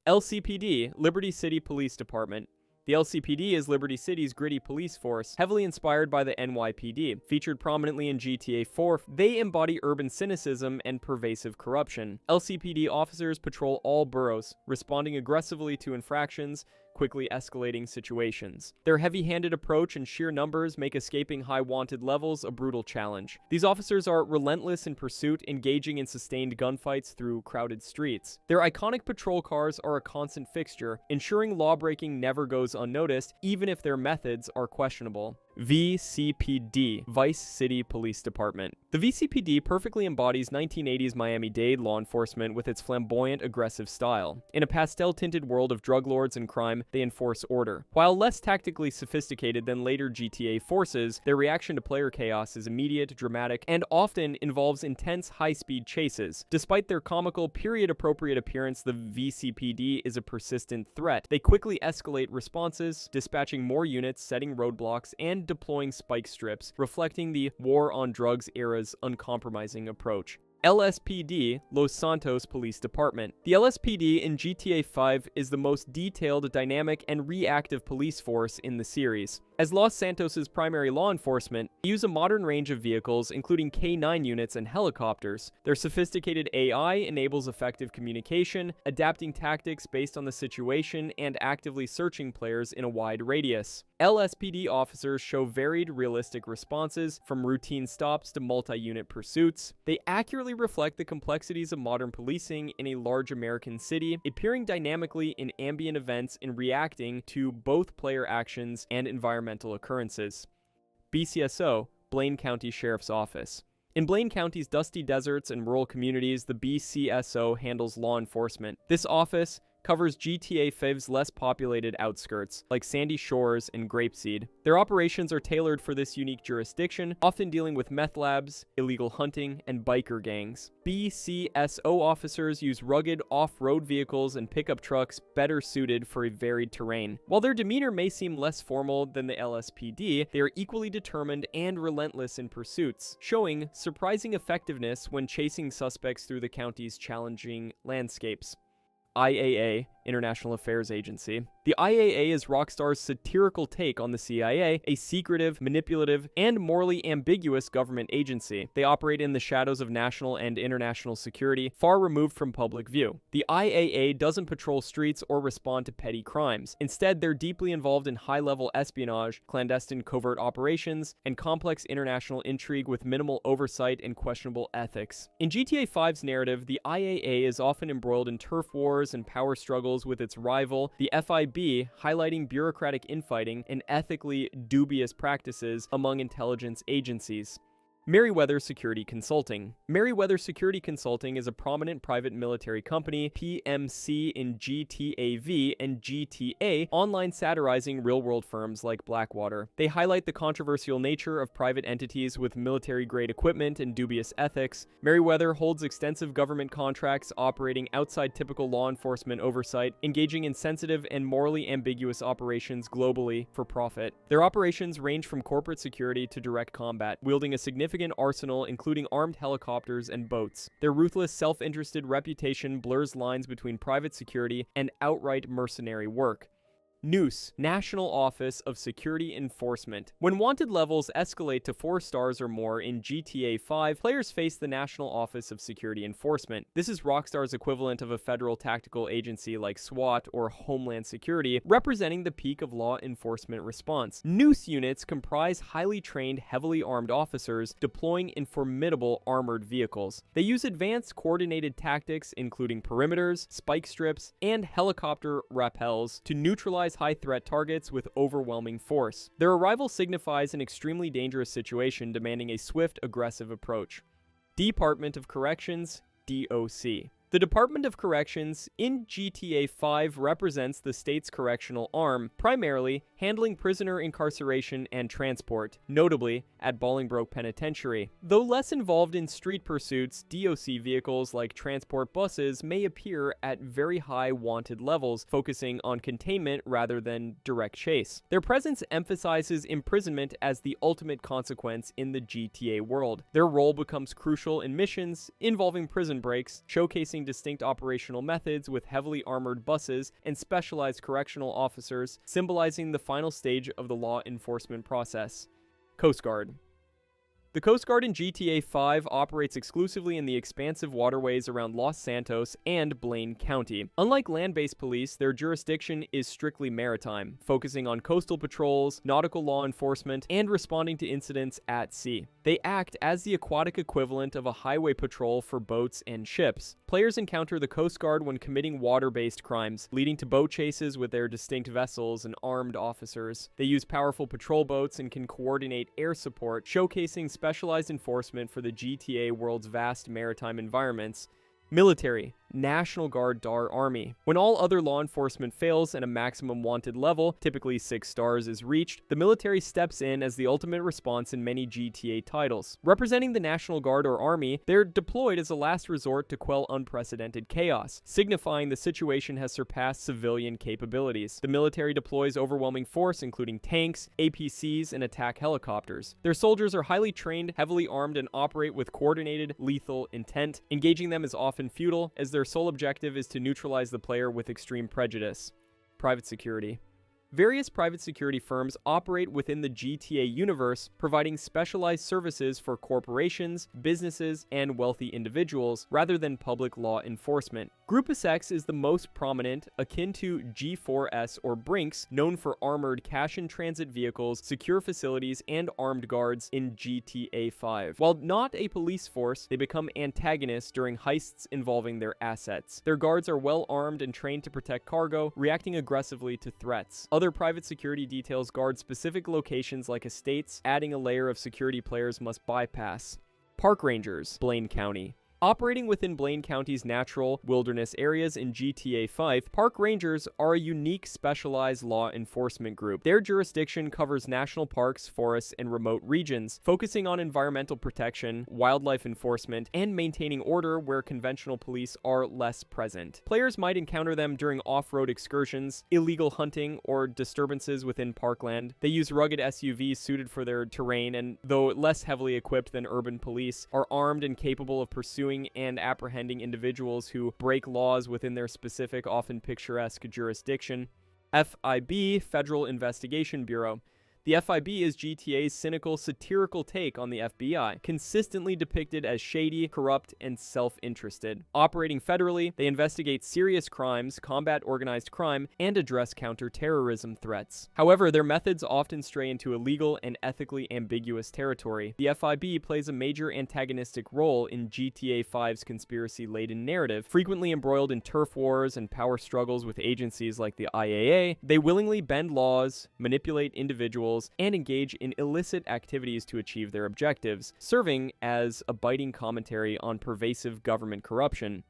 LCPD, Liberty City Police Department. The LCPD is Liberty City's gritty police force, heavily inspired by the NYPD. Featured prominently in GTA 4, they embody urban cynicism and pervasive corruption. LCPD officers patrol all boroughs, responding aggressively to infractions, quickly escalating situations. Their heavy-handed approach and sheer numbers make escaping high wanted levels a brutal challenge. These officers are relentless in pursuit, engaging in sustained gunfights through crowded streets. Their iconic patrol cars are a constant fixture, ensuring lawbreaking never goes unnoticed, even if their methods are questionable. VCPD, Vice City Police Department. The VCPD perfectly embodies 1980s Miami-Dade law enforcement with its flamboyant, aggressive style. In a pastel-tinted world of drug lords and crime, they enforce order. While less tactically sophisticated than later GTA forces, their reaction to player chaos is immediate, dramatic, and often involves intense, high-speed chases. Despite their comical, period-appropriate appearance, the VCPD is a persistent threat. They quickly escalate responses, dispatching more units, setting roadblocks, and deploying spike strips, reflecting the war on drugs era's uncompromising approach. LSPD, Los Santos Police Department. The LSPD in GTA 5 is the most detailed, dynamic, and reactive police force in the series. As Los Santos' primary law enforcement, they use a modern range of vehicles, including K-9 units and helicopters. Their sophisticated AI enables effective communication, adapting tactics based on the situation, and actively searching players in a wide radius. LSPD officers show varied, realistic responses, from routine stops to multi-unit pursuits. They accurately reflect the complexities of modern policing in a large American city, appearing dynamically in ambient events and reacting to both player actions and environmental occurrences. BCSO, Blaine County Sheriff's Office. In Blaine County's dusty deserts and rural communities, the BCSO handles law enforcement. This office covers GTA 5's less populated outskirts, like Sandy Shores and Grapeseed. Their operations are tailored for this unique jurisdiction, often dealing with meth labs, illegal hunting, and biker gangs. BCSO officers use rugged off-road vehicles and pickup trucks better suited for a varied terrain. While their demeanor may seem less formal than the LSPD, they are equally determined and relentless in pursuits, showing surprising effectiveness when chasing suspects through the county's challenging landscapes. IAA, International Affairs Agency. The IAA is Rockstar's satirical take on the CIA, a secretive, manipulative, and morally ambiguous government agency. They operate in the shadows of national and international security, far removed from public view. The IAA doesn't patrol streets or respond to petty crimes. Instead, they're deeply involved in high-level espionage, clandestine covert operations, and complex international intrigue with minimal oversight and questionable ethics. In GTA 5's narrative, the IAA is often embroiled in turf wars and power struggles with its rival, the FIB, highlighting bureaucratic infighting and ethically dubious practices among intelligence agencies. Merryweather Security Consulting. Merryweather Security Consulting is a prominent private military company, PMC in GTAV and GTA, online satirizing real-world firms like Blackwater. They highlight the controversial nature of private entities with military-grade equipment and dubious ethics. Merryweather holds extensive government contracts operating outside typical law enforcement oversight, engaging in sensitive and morally ambiguous operations globally for profit. Their operations range from corporate security to direct combat, wielding a significant arsenal including armed helicopters and boats. Their ruthless, self-interested reputation blurs lines between private security and outright mercenary work. NOOSE, National Office of Security Enforcement. When wanted levels escalate to 4 stars or more in GTA 5, players face the National Office of Security Enforcement. This is Rockstar's equivalent of a federal tactical agency like SWAT or Homeland Security, representing the peak of law enforcement response. NOOSE units comprise highly trained, heavily armed officers deploying in formidable armored vehicles. They use advanced coordinated tactics, including perimeters, spike strips, and helicopter rappels to neutralize high-threat targets with overwhelming force. Their arrival signifies an extremely dangerous situation demanding a swift, aggressive approach. Department of Corrections, DOC. The Department of Corrections in GTA 5 represents the state's correctional arm, primarily handling prisoner incarceration and transport, notably at Bolingbroke Penitentiary. Though less involved in street pursuits, DOC vehicles like transport buses may appear at very high wanted levels, focusing on containment rather than direct chase. Their presence emphasizes imprisonment as the ultimate consequence in the GTA world. Their role becomes crucial in missions involving prison breaks, showcasing using distinct operational methods with heavily armored buses and specialized correctional officers, symbolizing the final stage of the law enforcement process. Coast Guard. The Coast Guard in GTA 5 operates exclusively in the expansive waterways around Los Santos and Blaine County. Unlike land-based police, their jurisdiction is strictly maritime, focusing on coastal patrols, nautical law enforcement, and responding to incidents at sea. They act as the aquatic equivalent of a highway patrol for boats and ships. Players encounter the Coast Guard when committing water-based crimes, leading to boat chases with their distinct vessels and armed officers. They use powerful patrol boats and can coordinate air support, showcasing specialized enforcement for the GTA world's vast maritime environments. Military. National Guard Army. When all other law enforcement fails and a maximum wanted level, typically 6 stars, is reached, the military steps in as the ultimate response in many GTA titles. Representing the National Guard or Army, they're deployed as a last resort to quell unprecedented chaos, signifying the situation has surpassed civilian capabilities. The military deploys overwhelming force, including tanks, APCs, and attack helicopters. Their soldiers are highly trained, heavily armed, and operate with coordinated, lethal intent. Engaging them is often futile, as their sole objective is to neutralize the player with extreme prejudice. Private security. Various private security firms operate within the GTA universe, providing specialized services for corporations, businesses, and wealthy individuals, rather than public law enforcement. Gruppe Sechs is the most prominent, akin to G4S or Brinks, known for armored cash-in-transit vehicles, secure facilities, and armed guards in GTA 5. While not a police force, they become antagonists during heists involving their assets. Their guards are well armed and trained to protect cargo, reacting aggressively to threats. Other private security details guard specific locations like estates, adding a layer of security players must bypass. Park Rangers, Blaine County. Operating within Blaine County's natural wilderness areas in GTA 5, Park Rangers are a unique specialized law enforcement group. Their jurisdiction covers national parks, forests, and remote regions, focusing on environmental protection, wildlife enforcement, and maintaining order where conventional police are less present. Players might encounter them during off-road excursions, illegal hunting, or disturbances within parkland. They use rugged SUVs suited for their terrain and, though less heavily equipped than urban police, are armed and capable of pursuing and apprehending individuals who break laws within their specific, often picturesque jurisdiction. FIB, Federal Investigation Bureau. The FIB is GTA's cynical, satirical take on the FBI, consistently depicted as shady, corrupt, and self-interested. Operating federally, they investigate serious crimes, combat organized crime, and address counter-terrorism threats. However, their methods often stray into illegal and ethically ambiguous territory. The FIB plays a major antagonistic role in GTA 5's conspiracy-laden narrative. Frequently embroiled in turf wars and power struggles with agencies like the IAA, they willingly bend laws, manipulate individuals, and engage in illicit activities to achieve their objectives, serving as a biting commentary on pervasive government corruption.